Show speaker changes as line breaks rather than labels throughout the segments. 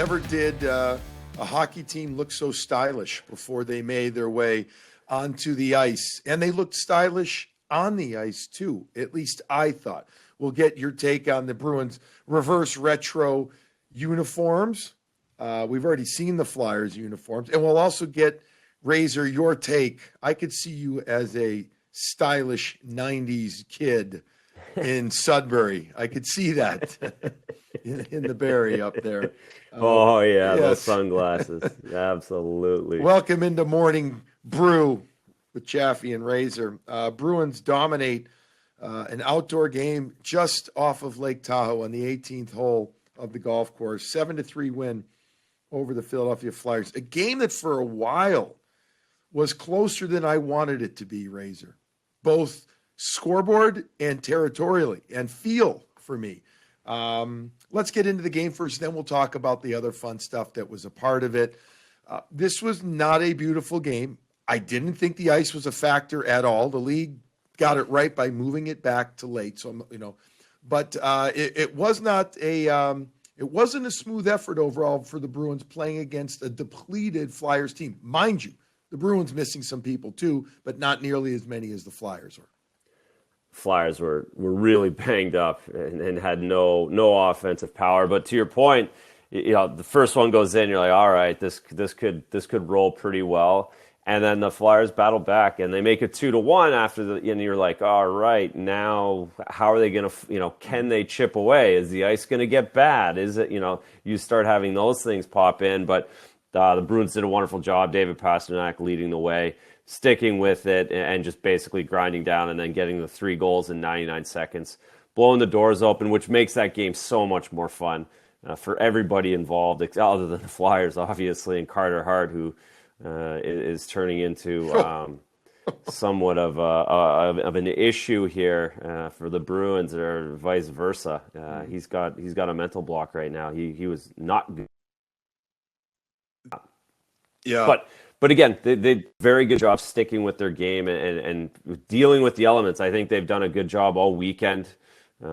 Never did a hockey team look so stylish before they made their way onto the ice. And they looked stylish on the ice, too. At least I thought. We'll get your take on the Bruins' reverse retro uniforms. We've already seen the Flyers uniforms. And we'll also get, Razor, your take. I could see you as a stylish 90s kid in Sudbury. I could see that in the Barrie up there.
Yes. Those sunglasses. Absolutely.
Welcome into Morning Brew with Chaffee and Razor. Bruins dominate an outdoor game just off of Lake Tahoe on the 18th hole of the golf course. 7-3 win over the Philadelphia Flyers. A game that for a while was closer than I wanted it to be, Razor. Both scoreboard and territorially and feel for me. Let's get into the game first, then we'll talk about the other fun stuff that was a part of it. This was not a beautiful game. I didn't think the ice was a factor at all. The league got it right by moving it back to late. So, but it was not it wasn't a smooth effort overall for the Bruins playing against a depleted Flyers team. Mind you, the Bruins missing some people too, but not nearly as many as the Flyers were.
Flyers were really banged up and had no offensive power. But to your point, the first one goes in, you're like, all right, this could roll pretty well. And then the Flyers battle back and they make it 2-1 after and you're like, all right, now how are they going to, can they chip away? Is the ice going to get bad? Is it, you start having those things pop in, but the Bruins did a wonderful job. David Pastrnak leading the way, sticking with it and just basically grinding down and then getting the 3 goals in 99 seconds, blowing the doors open, which makes that game so much more fun for everybody involved, other than the Flyers, obviously, and Carter Hart, who is turning into somewhat of an issue here for the Bruins, or vice versa. He's got a mental block right now. He was not good.
Yeah.
But again, they did a very good job sticking with their game and dealing with the elements. I think they've done a good job all weekend,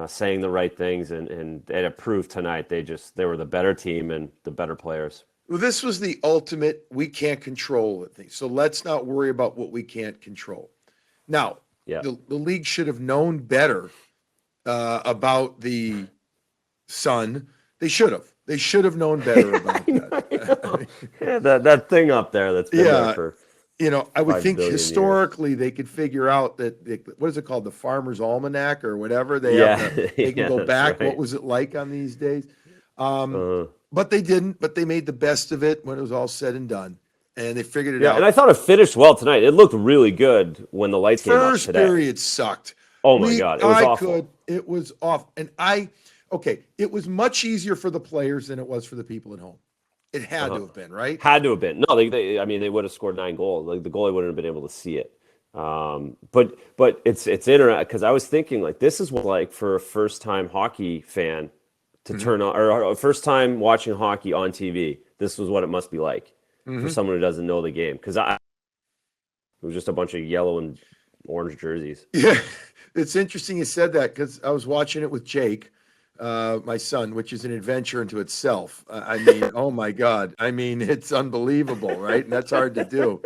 saying the right things, and it proved tonight they were the better team and the better players.
Well, this was the ultimate we can't control thing. So let's not worry about what we can't control. Now, the league should have known better about the Sun. They should have. They should have known better about that.
That thing up there that's been there for
I would think historically
years.
They could figure out that what is it called, the Farmer's Almanac or whatever they can go back. Right. What was it like on these days? But they didn't. But they made the best of it when it was all said and done, and they figured it out.
And I thought it finished well tonight. It looked really good when the lights came up today.
First period sucked.
Oh my God, it was awful.
It was off, and it was much easier for the players than it was for the people at home. It had to have been, right?
Had to have been. No, they would have scored 9 goals. Like, the goalie wouldn't have been able to see it. But it's interesting because I was thinking, like, this is what, like, for a first-time hockey fan to turn on, or a first time watching hockey on TV, this was what it must be like for someone who doesn't know the game. Because it was just a bunch of yellow and orange jerseys.
Yeah, it's interesting you said that because I was watching it with Jake, my son, which is an adventure into itself. Oh my God. It's unbelievable, right? And that's hard to do.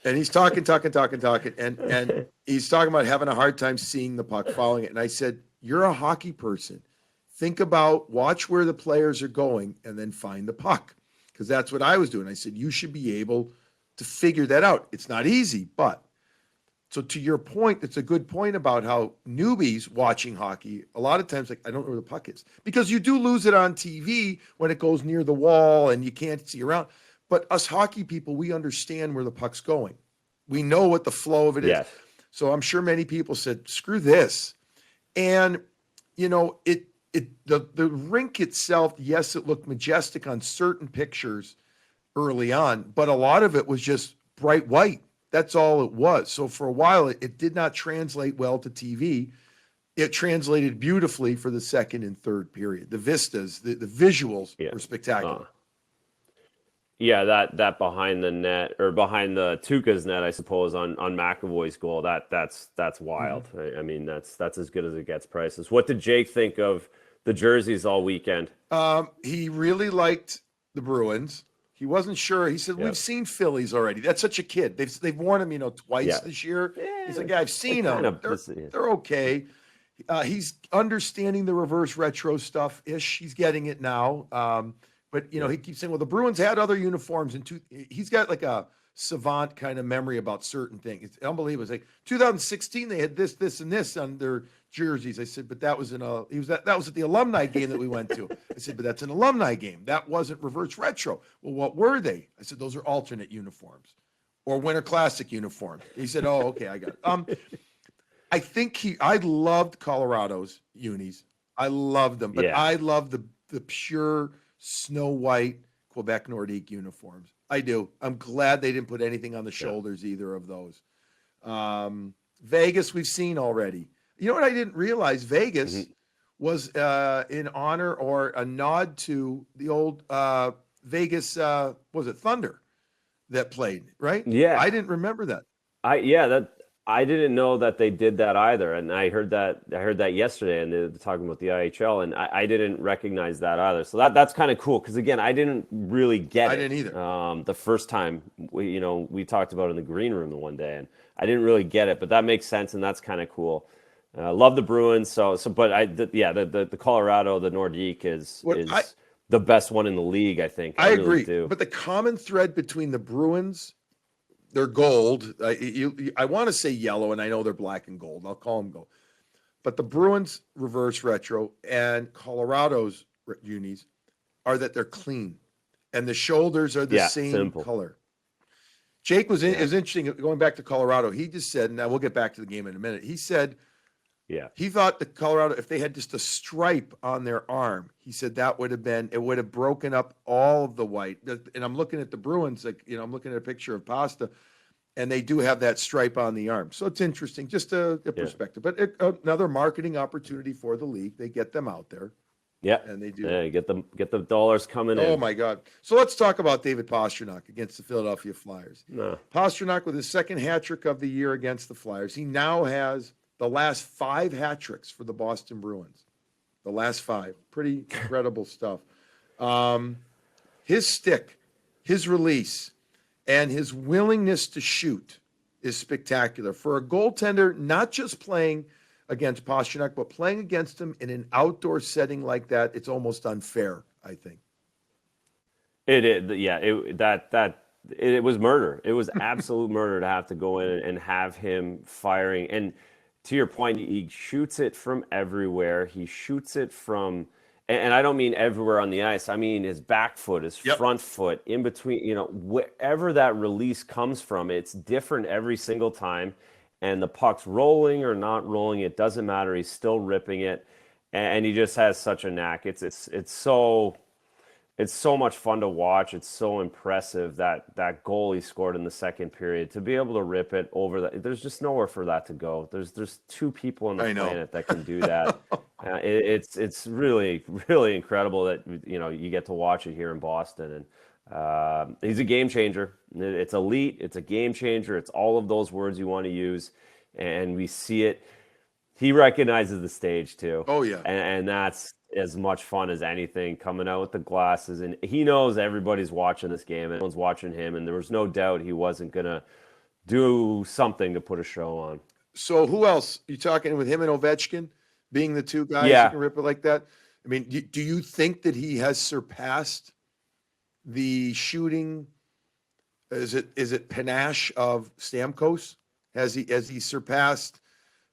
And he's talking, and he's talking about having a hard time seeing the puck, following it. And I said, you're a hockey person. Think about, watch where the players are going and then find the puck. Because that's what I was doing. I said, you should be able to figure that out. It's not easy, but so to your point, it's a good point about how newbies watching hockey, a lot of times, like, I don't know where the puck is. Because you do lose it on TV when it goes near the wall and you can't see around. But us hockey people, we understand where the puck's going. We know what the flow of it is. So I'm sure many people said, screw this. And, the rink itself, yes, it looked majestic on certain pictures early on, but a lot of it was just bright white. That's all it was. So for a while, it did not translate well to TV. It translated beautifully for the second and third period. The vistas, the visuals were spectacular.
That behind the net, or behind the Tuukka's net, I suppose, on McAvoy's goal, that's wild. Mm-hmm. That's as good as it gets prices. What did Jake think of the jerseys all weekend?
He really liked the Bruins. He wasn't sure. He said,
Yep.
"We've seen Phillies already. That's such a kid. They've worn him, twice
Yeah.
this year."
Yeah,
He's like, "Yeah, I've seen them.
kind of.
They're okay." He's understanding the reverse retro stuff ish. He's getting it now. But he keeps saying, "Well, the Bruins had other uniforms." He's got like a savant kind of memory about certain things. It's unbelievable. It's like 2016, they had this, and this on their jerseys. I said, "But that was that was at the alumni game that we went to." I said, "But that's an alumni game. That wasn't reverse retro." "Well, what were they?" I said, "Those are alternate uniforms or Winter Classic uniforms." He said, "Oh, okay, I got it." I loved Colorado's unis. I loved them, but
Yeah.
I love the pure snow white Quebec Nordique uniforms. I do. I'm glad they didn't put anything on the shoulders, either of those. Vegas, we've seen already. You know what I didn't realize? Vegas was in honor or a nod to the old Vegas, was it Thunder that played, right?
Yeah.
I didn't remember that.
I didn't know that they did that either, and I heard that yesterday, and they're talking about the IHL, and I didn't recognize that either. So that's kind of cool because again, I didn't really get it.
I didn't either.
The first time we talked about it in the green room the one day, and I didn't really get it, but that makes sense, and that's kind of cool. Love the Bruins, but the Colorado, the Nordique is the best one in the league, I think.
I
really
agree,
do.
but the common thread between the Bruins, they're gold. I want to say yellow, and I know they're black and gold. I'll call them gold. But the Bruins reverse retro and Colorado's unis are that they're clean, and the shoulders are the same
simple
color. Jake is interesting. Going back to Colorado, he just said, and we'll get back to the game in a minute. He said, he thought the Colorado, if they had just a stripe on their arm, he said it would have broken up all of the white. And I'm looking at the Bruins, I'm looking at a picture of Pasta, and they do have that stripe on the arm. So it's interesting, just a perspective. But another marketing opportunity for the league. They get them out there.
Yeah,
and they do.
Yeah, get the dollars coming in.
Oh my God! So let's talk about David Pastrnak against the Philadelphia Flyers. Pastrnak with his second hat trick of the year against the Flyers. He now has the last 5 hat tricks for the Boston Bruins. The last 5, pretty incredible stuff. His stick, his release, and his willingness to shoot is spectacular for a goaltender. Not just playing against Pastrnak, but playing against him in an outdoor setting like that, it's almost unfair, I think.
It is, yeah. It was murder. It was absolute murder to have to go in and have him firing. And to your point, he shoots it from everywhere. He shoots it from, and I don't mean everywhere on the ice. I mean his back foot, his front foot, in between. Wherever that release comes from, it's different every single time. And the puck's rolling or not rolling, it doesn't matter. He's still ripping it, and he just has such a knack. It's so much fun to watch. It's so impressive that goal he scored in the second period, to be able to rip it over that. There's just nowhere for that to go. There's 2 people on the planet that can do that. It's really, really incredible that you get to watch it here in Boston. And he's a game changer. It's elite. It's a game changer. It's all of those words you want to use, and we see it. He recognizes the stage too.
Oh yeah,
and that's as much fun as anything, coming out with the glasses, and he knows everybody's watching this game, and everyone's watching him, and there was no doubt he wasn't gonna do something to put a show on.
So who else? You talking with him and Ovechkin being the 2 guys who can rip it like that? I mean, do you think that he has surpassed the shooting? Is it panache of Stamkos? Has he surpassed?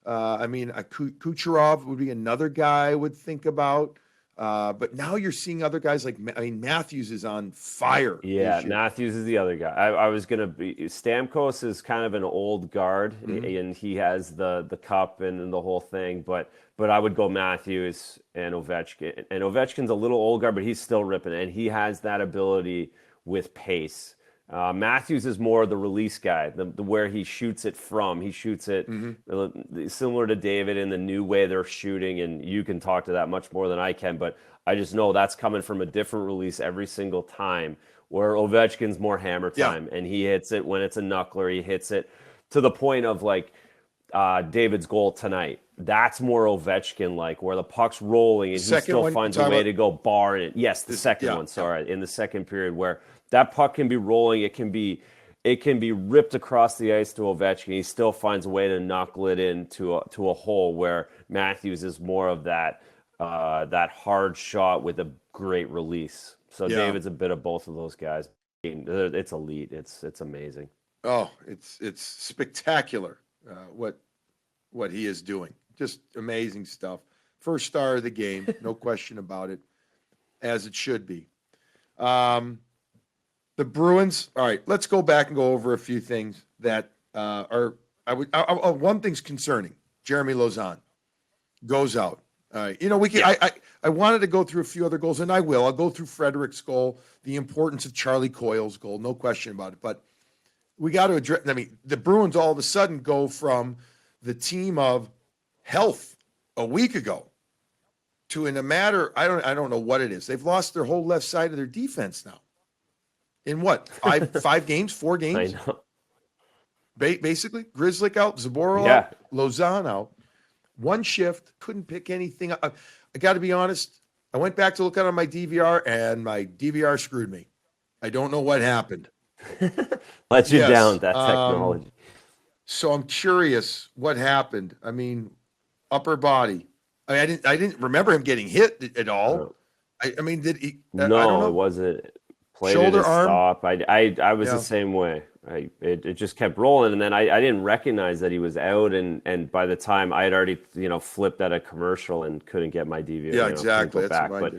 Kucherov would be another guy I would think about. But now you're seeing other guys Matthews is on fire.
Yeah, Matthews is the other guy. I was going to be. Stamkos is kind of an old guard, and he has the cup and the whole thing. But I would go Matthews and Ovechkin. And Ovechkin's a little old guard, but he's still ripping, and he has that ability with pace. Matthews is more the release guy, the where he shoots it from. He shoots it similar to David in the new way they're shooting, and you can talk to that much more than I can, but I just know that's coming from a different release every single time, where Ovechkin's more hammer time, and he hits it when it's a knuckler. He hits it to the point of David's goal tonight. That's more Ovechkin-like, where the puck's rolling and he
Second
still
one,
finds
you're
a
talking
way
about-
to go bar it. Yes, the second
yeah,
one. Sorry, in the second period, where that puck can be rolling, it can be ripped across the ice to Ovechkin. He still finds a way to knuckle it into a hole. Where Matthews is more of that hard shot with a great release. So
Yeah.
David's a bit of both of those guys. It's elite. It's amazing.
Oh, it's spectacular what he is doing. Just amazing stuff. First star of the game, no question about it, as it should be. The Bruins. All right, let's go back and go over a few things that are. One thing's concerning. Jeremy Lauzon goes out. We can.
Yeah.
I wanted to go through a few other goals, and I will. I'll go through Frederic's goal, the importance of Charlie Coyle's goal, no question about it. But we got to address. I mean, the Bruins all of a sudden go from the team of health a week ago to, in a matter, I don't know what it is. They've lost their whole left side of their defense now. In what, 5 games, 4 games?
I know.
Basically, Grizzlick out, Zaboral
Yeah.
out, Lauzon out. One shift, couldn't pick anything up. I got to be honest. I went back to look at it on my DVR, and my DVR screwed me. I don't know what happened.
Let you
Yes,
down, that technology.
So I'm curious what happened. I mean, upper body. I didn't remember him getting hit at all.
No.
I mean, did he? I don't
No,
know.
it wasn't. Played
Shoulder,
it
arm?
stop. I was
Yeah.
the same way. It just kept rolling, and then I didn't recognize that he was out, and by the time I had already flipped at a commercial and couldn't get my DVR.
Yeah,
couldn't
exactly.
go
That's
back.
what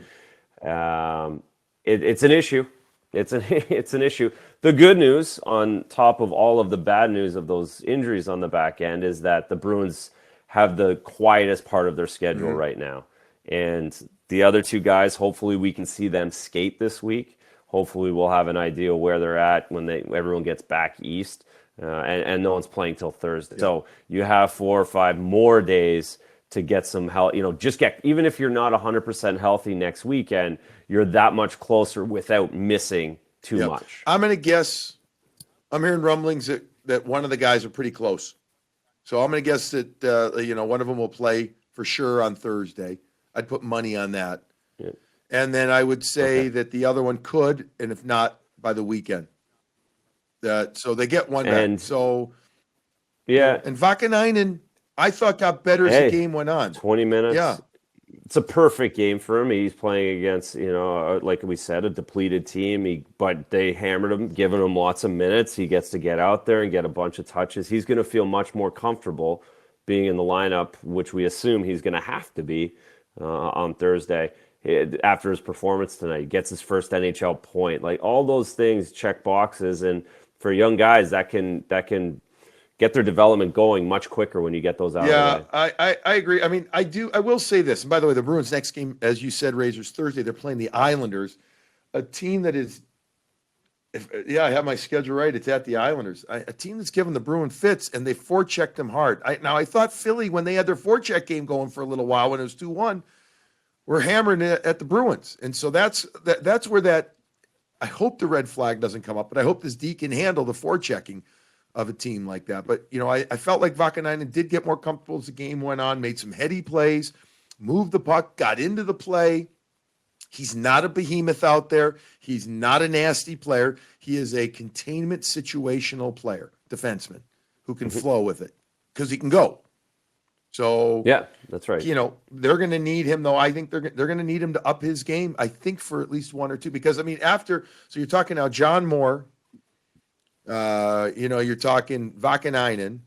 I did.
It's an issue. It's an issue. The good news, on top of all of the bad news of those injuries on the back end, is that the Bruins have the quietest part of their schedule right now, and the other 2 guys. Hopefully, we can see them skate this week. Hopefully, we'll have an idea where they're at when everyone gets back east, and no one's playing till Thursday. Yeah. So you have 4 or 5 more days to get some help. Even if you're not 100% healthy next weekend, you're that much closer without missing too much.
I'm going to guess. I'm hearing rumblings that one of the guys are pretty close. So I'm going to guess that one of them will play for sure on Thursday. I'd put money on that. Yeah. And then I would say that the other one could, and if not, by the weekend. So they get one back. So,
yeah.
And Vaakanainen, I thought, got better as the game went on.
20 minutes.
Yeah.
It's a perfect game for him. He's playing against, like we said, a depleted team. But they hammered him, giving him lots of minutes. He gets to get out there and get a bunch of touches. He's going to feel much more comfortable being in the lineup, which we assume he's going to have to be on Thursday. After his performance tonight, he gets his first NHL point. Like, all those things check boxes, and for young guys, that can get their development going much quicker when you get those out.
Yeah,
of the way.
I agree. I mean, I will say this. And by the way, the Bruins' next game, as you said, Razors, Thursday. They're playing the Islanders, a team that is. I have my schedule right. It's at the Islanders, a team that's given the Bruin fits, and they forechecked them hard. I thought Philly, when they had their forecheck game going for a little while, when it was 2-1. We're hammering it at the Bruins. And so that's where that, I hope the red flag doesn't come up, but I hope this D can handle the forechecking of a team like that. But, I felt like Vaakanainen did get more comfortable as the game went on, made some heady plays, moved the puck, got into the play. He's not a behemoth out there. He's not a nasty player. He is a containment situational player, defenseman, who can flow with it because he can go. So
yeah, that's right.
They're going to need him, though. I think they're going to need him to up his game, I think, for at least 1 or 2. Because, so you're talking now John Moore, you're talking Vaakanainen.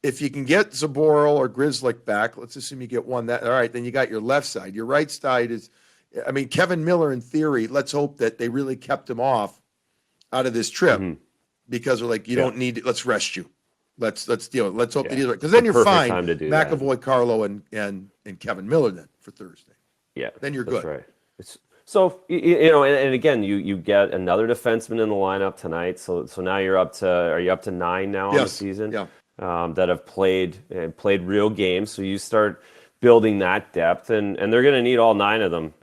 If you can get Zaboral or Grizzlick back, let's assume you get one. All right, then you got your left side. Your right side is, Kevin Miller, in theory, let's hope that they really kept him out of this trip because they're like, you don't need it. Let's rest you. Let's deal. Let's hope that he's right, because then you're fine. McAvoy, Carlo, and Kevin Miller then for Thursday.
Yeah,
then you're good.
Right. So and again, you get another defenseman in the lineup tonight. So now are you up to 9 now on the season?
Yeah.
That have played real games. So you start building that depth, and they're going to need all 9 of them,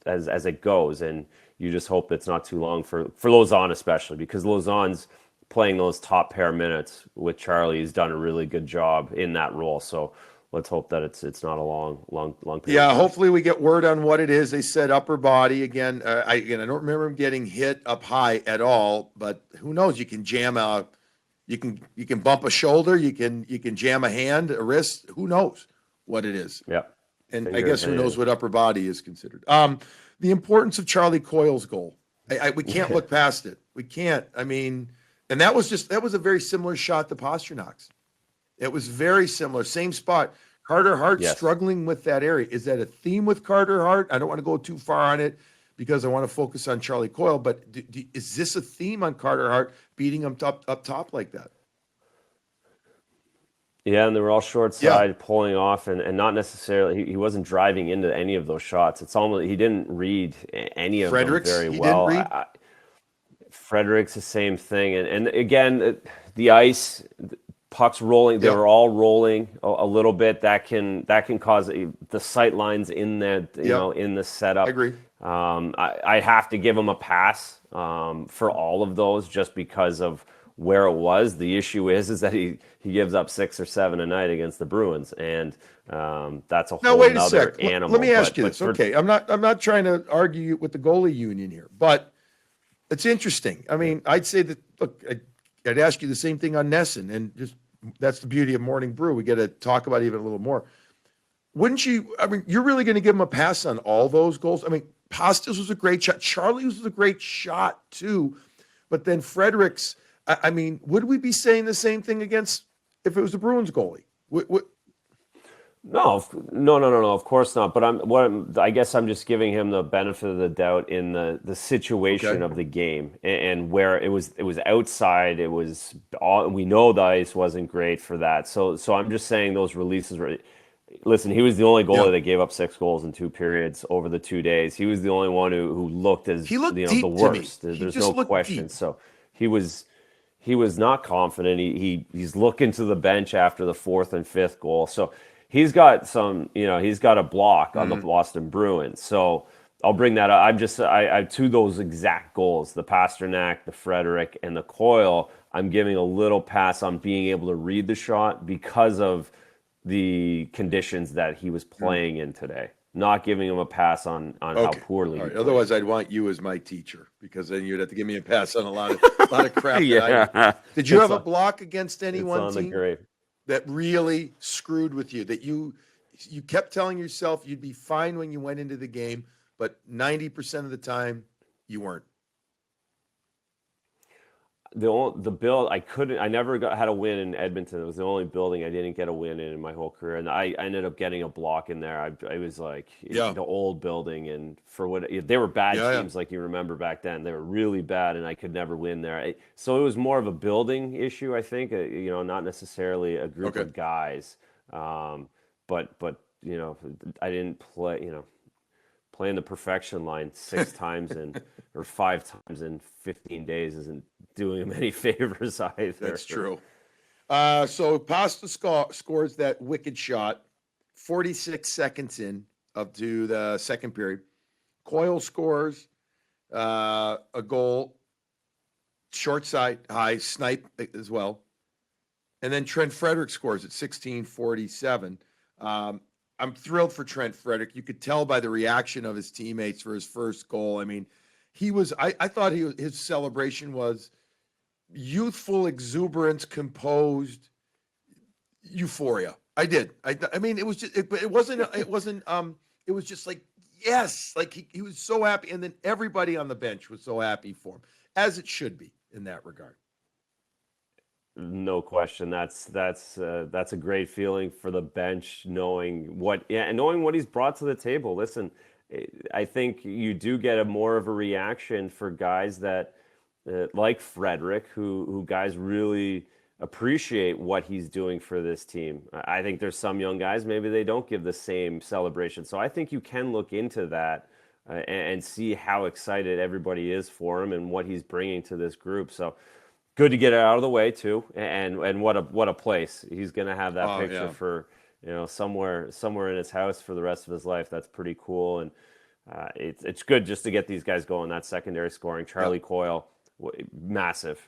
as it goes. And you just hope it's not too long for Lauzon, especially because Lauzon's playing those top pair minutes with Charlie. He's done a really good job in that role. So let's hope that it's not a long period.
Yeah, hopefully we get word on what it is. They said upper body again. I don't remember him getting hit up high at all, but who knows? You can jam a, you can bump a shoulder, you can jam a hand, a wrist. Who knows what it is?
Yeah,
and I guess who knows what upper body is considered. The importance of Charlie Coyle's goal. We can't look past it. We can't. I mean, and that was a very similar shot to Pasternak's. It was very similar, same spot. Carter Hart struggling with that area. Is that a theme with Carter Hart? I don't want to go too far on it because I want to focus on Charlie Coyle, but is this a theme on Carter Hart beating him up top like that?
Yeah, and they were all short side pulling off, and not necessarily, he wasn't driving into any of those shots. It's almost, he didn't read any of them very well. Frederic's the same thing. And again, the ice, pucks rolling, they were all rolling a little bit. That can cause the sight lines in the in the setup.
I agree.
I have to give him a pass for all of those just because of where it was. The issue is that he gives up 6 or 7 a night against the Bruins, and that's a whole other animal.
Let me ask you this. Okay, I'm not trying to argue with the goalie union here, but it's interesting. I mean, I'd say that, look, I'd ask you the same thing on Nesson, and just that's the beauty of Morning Brew. We get to talk about it even a little more. Wouldn't you? I mean, you're really going to give him a pass on all those goals? I mean, Pastas was a great shot. Charlie was a great shot too, but then Frederic's. I mean, would we be saying the same thing against if it was the Bruins goalie?
No. Of course not. But I guess I'm just giving him the benefit of the doubt in the situation of the game and where it was outside. It was all, we know the ice wasn't great for that. So I'm just saying those releases were. Listen, he was the only goalie that gave up 6 goals in 2 periods over the 2 days. He was the only one who looked as the worst. There's no question. Deep. So he was not confident. He's looking to the bench after the 4th and 5th goal. So he's got he's got a block on the Boston Bruins. So I'll bring that up. I to those exact goals, the Pastrnak, the Frederic, and the Coyle, I'm giving a little pass on being able to read the shot because of the conditions that he was playing in today. Not giving him a pass on how poorly he played.
Otherwise, I'd want you as my teacher because then you'd have to give me a pass on a lot of crap. Did you have a block against any one team that really screwed with you? That you kept telling yourself you'd be fine when you went into the game, but 90% of the time you weren't. I never had a win in Edmonton. It was the only building I didn't get a win in my whole career, and I ended up getting a block in there. I was like the old building, and for what they were bad teams, like you remember back then, they were really bad, and I could never win there. So it was more of a building issue, I think. Not necessarily a group of guys, but I didn't play. Playing the perfection line 6 times or 5 times in 15 days isn't doing him any favors either. That's true. So Pasta scores that wicked shot 46 seconds in up to the second period. Coyle scores a goal, short side, high, snipe as well. And then Trent Frederic scores at 16:47. I'm thrilled for Trent Frederic. You could tell by the reaction of his teammates for his first goal. I mean, I thought his celebration was youthful exuberance, composed euphoria. I did. I mean, it was just, it was just like, yes, like he was so happy. And then everybody on the bench was so happy for him, as it should be in that regard.
No question. That's a great feeling for the bench, knowing what he's brought to the table. Listen, I think you do get a more of a reaction for guys that like Frederic, who guys really appreciate what he's doing for this team. I think there's some young guys, maybe they don't give the same celebration. So I think you can look into that and see how excited everybody is for him and what he's bringing to this group. So good to get it out of the way too, and what a place. He's going to have that picture for somewhere in his house for the rest of his life. That's pretty cool, and it's good just to get these guys going. That secondary scoring, Charlie Coyle, massive.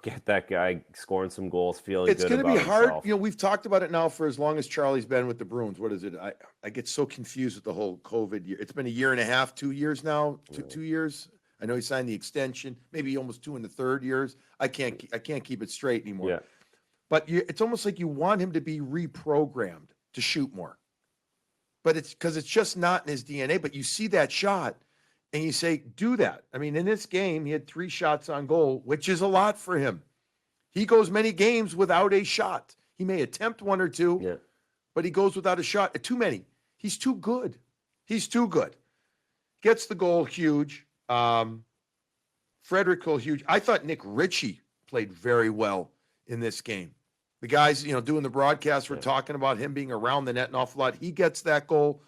Get that guy scoring some goals, feeling
It's
good
going to be
about
hard.
himself.
We've talked about it now for as long as Charlie's been with the Bruins. What is it? I get so confused with the whole COVID year. It's been a year and a half, 2 years now, 2 years. I know he signed the extension, maybe almost 2 and a third years. I can't keep it straight anymore.
Yeah.
But it's almost like you want him to be reprogrammed to shoot more. But it's because it's just not in his DNA. But you see that shot and you say, do that. I mean, in this game, he had 3 shots on goal, which is a lot for him. He goes many games without a shot. He may attempt 1 or 2, but he goes without a shot. Too many. He's too good. He's too good. Gets the goal, huge. Frederic goal, huge. I thought Nick Ritchie played very well in this game. The guys, doing the broadcast were talking about him being around the net an awful lot. He gets that goal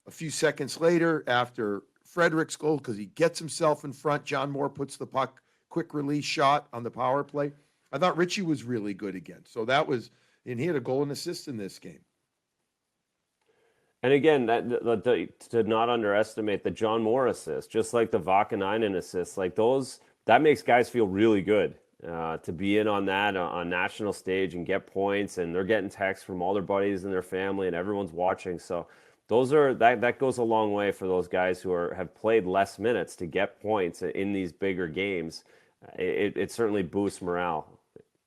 a few seconds later after Frederic's goal because he gets himself in front. John Moore puts the puck, quick release shot on the power play. I thought Ritchie was really good again. So and he had a goal and assist in this game.
And again, to not underestimate the John Moore assist, just like the Vaakanainen assist, like those, that makes guys feel really good to be in on that on national stage and get points, and they're getting texts from all their buddies and their family, and everyone's watching. So that goes a long way for those guys who have played less minutes to get points in these bigger games. It certainly boosts morale.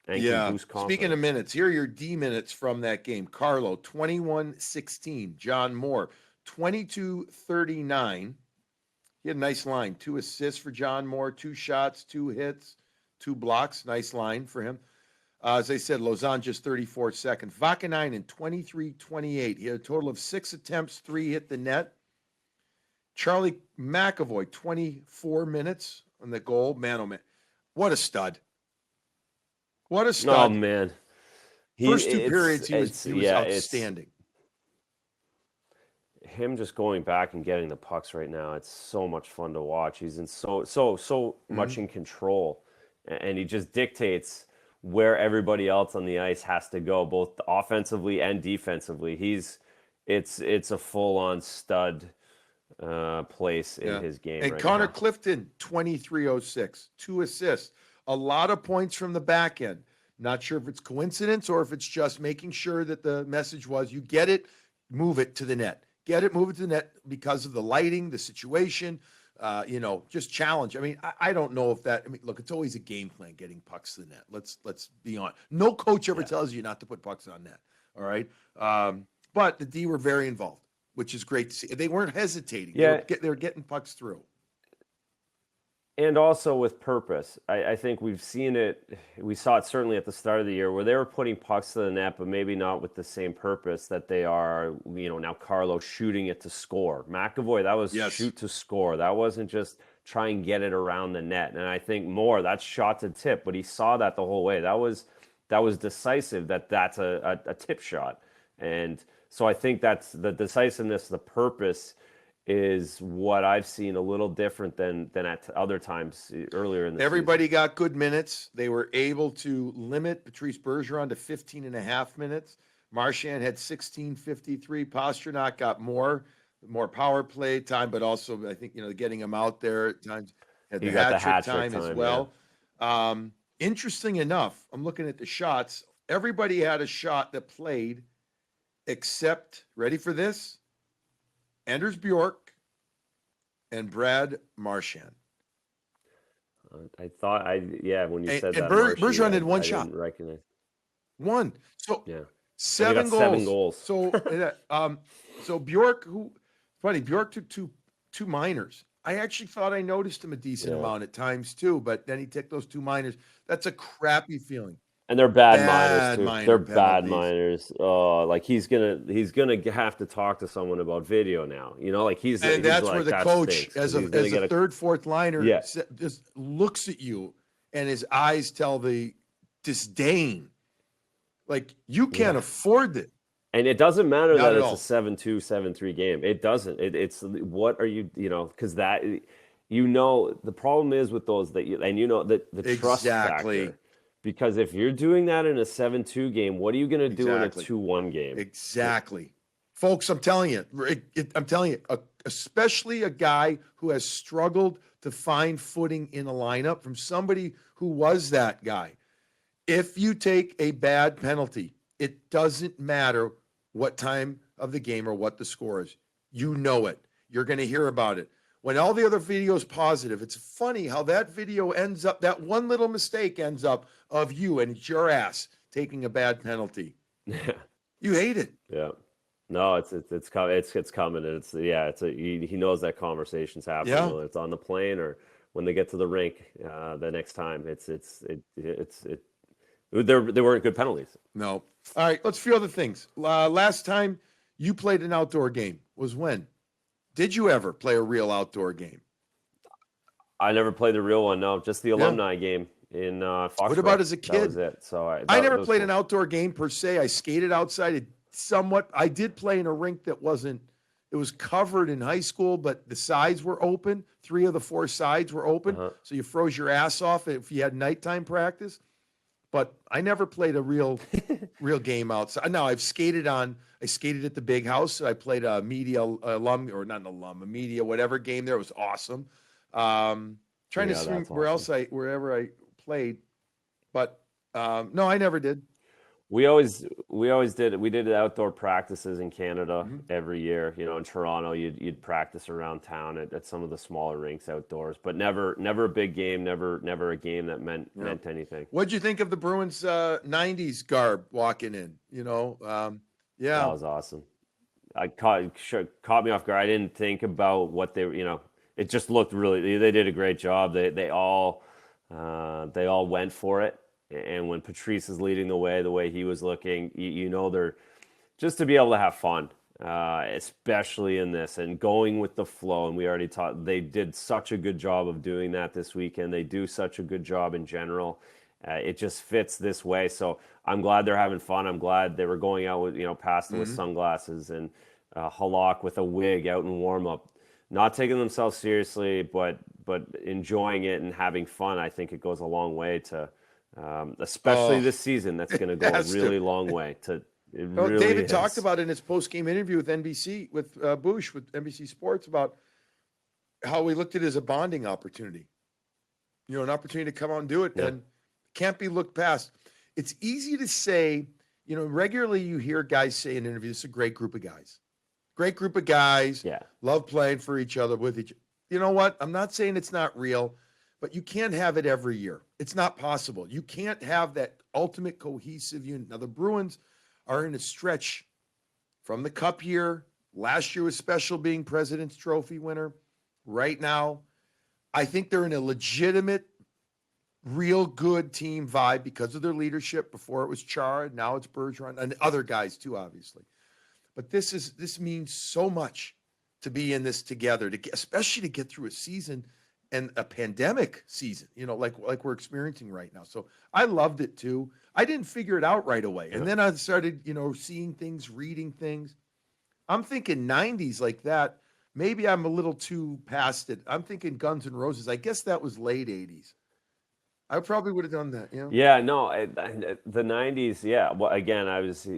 And can boost confidence.
Speaking of minutes, here are your D minutes from that game. Carlo, 21-16. John Moore, 22-39. He had a nice line. 2 assists for John Moore, 2 shots, 2 hits, 2 blocks. Nice line for him. As I said, Lausanne just 34 seconds. Vaakanainen, 23-28. He had a total of 6 attempts, 3 hit the net. Charlie McAvoy, 24 minutes on the goal. Man, oh man. What a stud. What a stud.
Oh, man.
First 2 periods, he was outstanding.
Him just going back and getting the pucks right now, it's so much fun to watch. He's in so much in control, and he just dictates where everybody else on the ice has to go, both offensively and defensively. It's a full-on stud place in his game.
And
right
Connor
now.
Clifton, 23-06, 2 assists. A lot of points from the back end. Not sure if it's coincidence or if it's just making sure that the message was you get it, move it to the net. Get it, move it to the net because of the lighting, the situation, just challenge. I mean, I don't know if look, it's always a game plan getting pucks to the net. Let's be honest. No coach ever tells you not to put pucks on net. All right. But the D were very involved, which is great to see. They weren't hesitating.
Yeah.
They were getting pucks through.
And also with purpose. I think we've seen it. We saw it certainly at the start of the year where they were putting pucks to the net, but maybe not with the same purpose that they are, now Carlo shooting it to score. McAvoy, that was shoot to score. That wasn't just try and get it around the net. And I think Moore, that's shot to tip, but he saw that the whole way. That was decisive that's a tip shot. And so I think that's the decisiveness, the purpose is what I've seen a little different than at other times earlier in the
Everybody
season.
got good minutes. They were able to limit Patrice Bergeron to 15 and a half minutes. Marchand had 16:53. Pastrnak got more power play time, but also I think, getting him out there at times had the hat trick time as well. Yeah. Interesting enough, I'm looking at the shots. Everybody had a shot that played except, ready for this? Anders Bjork and Brad Marchand.
I thought when you said that,
Bergeron had 1 shot.
Didn't recognize.
1. So
7
goals.
7 goals.
So Bjork, Bjork took two minors. I actually thought I noticed him a decent amount at times too, but then he took those 2 minors. That's a crappy feeling.
And they're bad minors too. They're
penalties.
bad minors. Oh, like he's gonna have to talk to someone about video now.
And that's where the coach,
stinks,
as a third, fourth liner, just looks at you, and his eyes tell the disdain. Like you can't afford it.
And it doesn't matter that it's a 7-2, 7-3 game. It doesn't. It's what are you? Because that the problem is with those that the trust factor. Because if you're doing that in a 7-2 game, what are you going to do in a 2-1 game?
Exactly. Folks, I'm telling you, especially a guy who has struggled to find footing in a lineup from somebody who was that guy. If you take a bad penalty, it doesn't matter what time of the game or what the score is. You know it. You're going to hear about it. When all the other videos positive, it's funny how that video ends up, that one little mistake ends up of you and it's your ass taking a bad penalty. You hate it.
Yeah. No, it's coming. It's coming. And he knows that conversation's happening,
Yeah.
whether it's on the plane or when they get to the rink the next time. They weren't good penalties.
No. All right, let's few other things. Last time you played an outdoor game was when? Did you ever play a real outdoor game?
I never played the real one. No, just the alumni game in Foxborough.
What about as a kid?
That was it. So
I never played an outdoor game per se. I skated outside. I did play in a rink that wasn't. It was covered in high school, but the sides were open. 3 of the 4 sides were open, so you froze your ass off if you had nighttime practice. But I never played a real game outside. Now I skated at the big house. I played a media alum, or not an alum, a media whatever game there. It was awesome. Trying to think wherever I played, but no, I never did.
We always did. We did outdoor practices in Canada every year. You know, in Toronto, you'd practice around town at some of the smaller rinks outdoors, but never a big game. Never a game that meant anything.
What'd you think of the Bruins '90s garb walking in? You know, yeah,
that was awesome. Caught me off guard. I didn't think about what they were. You know, it just looked really. They did a great job. They all went for it. And when Patrice is leading the way he was looking, you know, they're just to be able to have fun, especially in this and going with the flow. And we already they did such a good job of doing that this weekend. They do such a good job in general. It just fits this way. So I'm glad they're having fun. I'm glad they were going out with, Pasta with sunglasses and Halak with a wig out in warm up, not taking themselves seriously, but enjoying it and having fun. I think it goes a long way to. Especially this season, that's going to go a really long way.
David talked about it in his post-game interview with NBC, with Bush, with NBC Sports, about how we looked at it as a bonding opportunity. An opportunity to come out and do it, and can't be looked past. It's easy to say, regularly you hear guys say in interviews, "It's a great group of guys. Great group of guys.
Yeah.
Love playing for each other, with each." You know what? I'm not saying it's not real. But you can't have it every year. It's not possible. You can't have that ultimate cohesive unit. Now, the Bruins are in a stretch from the Cup year. Last year was special being President's Trophy winner. Right now, I think they're in a legitimate, real good team vibe because of their leadership. Before it was Chara, now it's Bergeron, and other guys too, obviously. But this means so much to be in this together, especially to get through a season and a pandemic season, like we're experiencing right now. So I loved it too. I didn't figure it out right away. And then I started, seeing things, reading things. I'm thinking 90s like that. Maybe I'm a little too past it. I'm thinking Guns N' Roses. I guess that was late 80s. I probably would have done that.
Yeah, no, the 90s. Yeah. Well, again, I was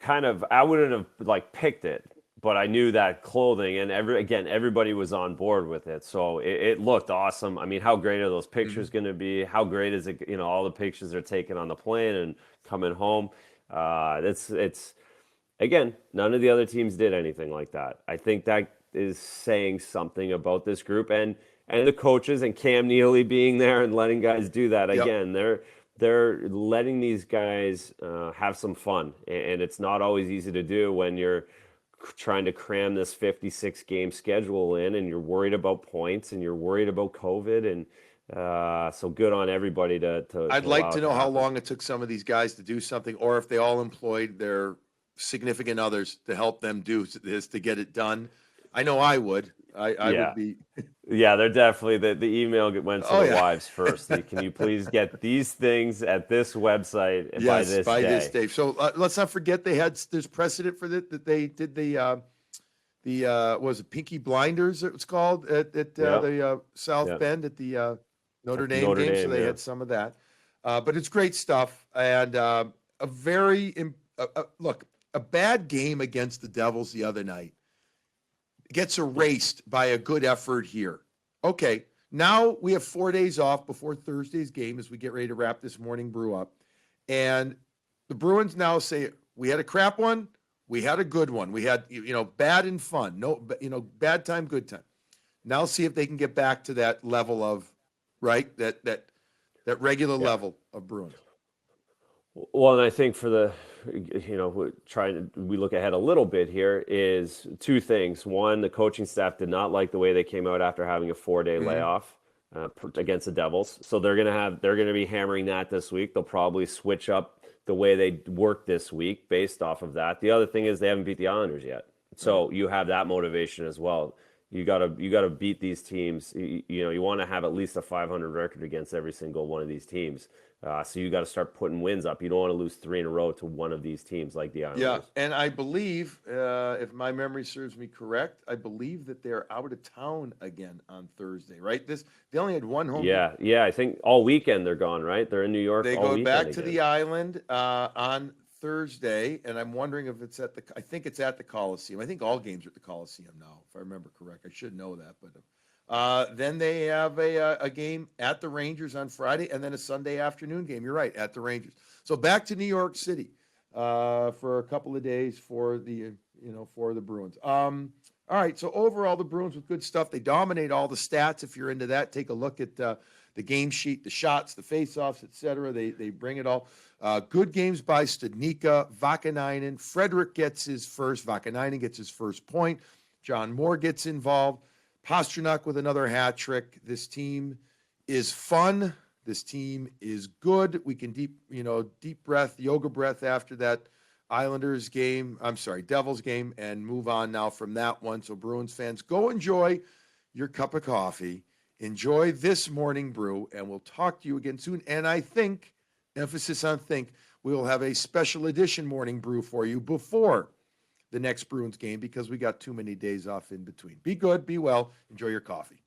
I wouldn't have picked it. But I knew that clothing, and everybody was on board with it. So it looked awesome. I mean, how great are those pictures going to be? How great is it? All the pictures they're taking on the plane and coming home. It's again, none of the other teams did anything like that. I think that is saying something about this group and the coaches and Cam Neely being there and letting guys do that. Again, they're letting these guys have some fun, and it's not always easy to do when you're trying to cram this 56 game schedule in, and you're worried about points and you're worried about COVID, and so good on everybody to
I'd like to know how long it took some of these guys to do something, or if they all employed their significant others to help them do this to get it done. I know I would. I would be.
Yeah, they're definitely the email went to the wives first. Can you please get these things at this website by this day?
So let's not forget there's precedent for that they did the was it Pinky Blinders? It was called at the South Bend at the Notre Dame game. So they had some of that, but it's great stuff and a very look. a bad game against the Devils the other night gets erased by a good effort here. Okay, now we have 4 days off before Thursday's game as we get ready to wrap this morning brew up. And the Bruins now say, we had a crap one, we had a good one. We had, bad and fun. No, bad time, good time. Now see if they can get back to that level of, right, that regular level of Bruins.
Well, and I think for the, we look ahead a little bit here is two things. One, the coaching staff did not like the way they came out after having a 4-day layoff against the Devils. So they're going to be hammering that this week. They'll probably switch up the way they work this week based off of that. The other thing is they haven't beat the Islanders yet. So you have that motivation as well. You gotta beat these teams. You want to have at least a 500 record against every single one of these teams. So you got to start putting wins up. You don't want to lose 3 in a row to one of these teams like the Islanders.
Yeah, and I believe, if my memory serves me correct, I believe that they're out of town again on Thursday, right? They only had one home game.
Yeah. I think all weekend they're gone, right? They're in New York.
They
all
go
weekend
back
again.
to the island on Thursday, and I'm wondering if it's I think it's at the Coliseum. I think all games are at the Coliseum now, if I remember correct. I should know that, but then they have a game at the Rangers on Friday, and then a Sunday afternoon game. You're right, at the Rangers. So back to New York City for a couple of days for the Bruins. All right, so overall the Bruins with good stuff. They dominate all the stats. If you're into that, take a look at the game sheet, the shots, the faceoffs, etc. They bring it all. Good games by Studnicka, Vaakanainen. Frederic gets his first. Vaakanainen gets his first point. John Moore gets involved. Pastrnak with another hat trick. This team is fun. This team is good. We can deep breath, yoga breath after that Devils game, and move on now from that one. So Bruins fans, go enjoy your cup of coffee. Enjoy this morning brew, and we'll talk to you again soon. And I think, emphasis on think, we will have a special edition morning brew for you before the next Bruins game because we got too many days off in between. Be good, be well, enjoy your coffee.